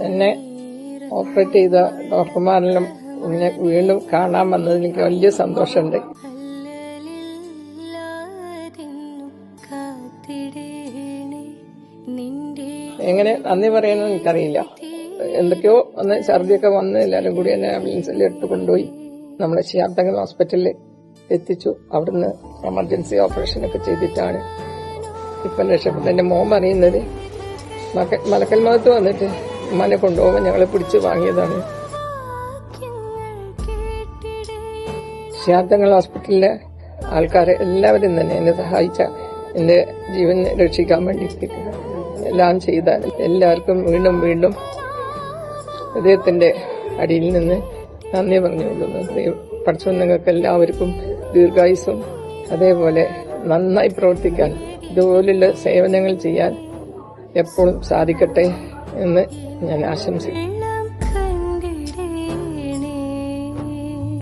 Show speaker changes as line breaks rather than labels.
എന്നെ ഓപ്പറേറ്റ് ചെയ്ത ഡോക്ടർമാരെല്ലാം എന്നെ വീണ്ടും കാണാൻ വന്നതിൽ എനിക്ക് വലിയ സന്തോഷമുണ്ട്. എങ്ങനെ നന്ദി പറയുന്നത് എനിക്കറിയില്ല. എന്തൊക്കെയോ ഒന്ന് ഛർദിയൊക്കെ വന്ന് എല്ലാവരും കൂടി എന്നെ ആംബുലൻസിൽ എടുത്തു കൊണ്ടുപോയി നമ്മളെ ശിഹാബ് ഹോസ്പിറ്റലിൽ എത്തിച്ചു. അവിടുന്ന് എമർജൻസി ഓപ്പറേഷനൊക്കെ ചെയ്തിട്ടാണ് ഇപ്പം രക്ഷപ്പെട്ടത്. എന്റെ മോൻ പറയുന്നത് മലക്കൽ മകത്ത് വന്നിട്ട് ഉമ്മാനെ കൊണ്ടുപോകാൻ ഞങ്ങളെ പിടിച്ച് വാങ്ങിയതാണ്. ശിഹാബ് ഹോസ്പിറ്റലിലെ ആൾക്കാരെ എല്ലാവരും തന്നെ എന്നെ സഹായിച്ച, എന്റെ ജീവൻ രക്ഷിക്കാൻ വേണ്ടിയിട്ട് എല്ലാം ചെയ്ത എല്ലാവർക്കും വീണ്ടും വീണ്ടും ഹൃദയത്തിന്റെ അടിയിൽ നിന്ന് നന്ദി പറഞ്ഞുകൊള്ളുന്നു. പഠിച്ചു നിങ്ങൾക്ക് എല്ലാവർക്കും ദീർഘായുസ്സും അതേപോലെ നന്നായി പ്രവർത്തിക്കാൻ, ഇതുപോലുള്ള സേവനങ്ങൾ ചെയ്യാൻ എപ്പോഴും സാധിക്കട്ടെ എന്ന് ഞാൻ ആശംസിക്കുന്നു.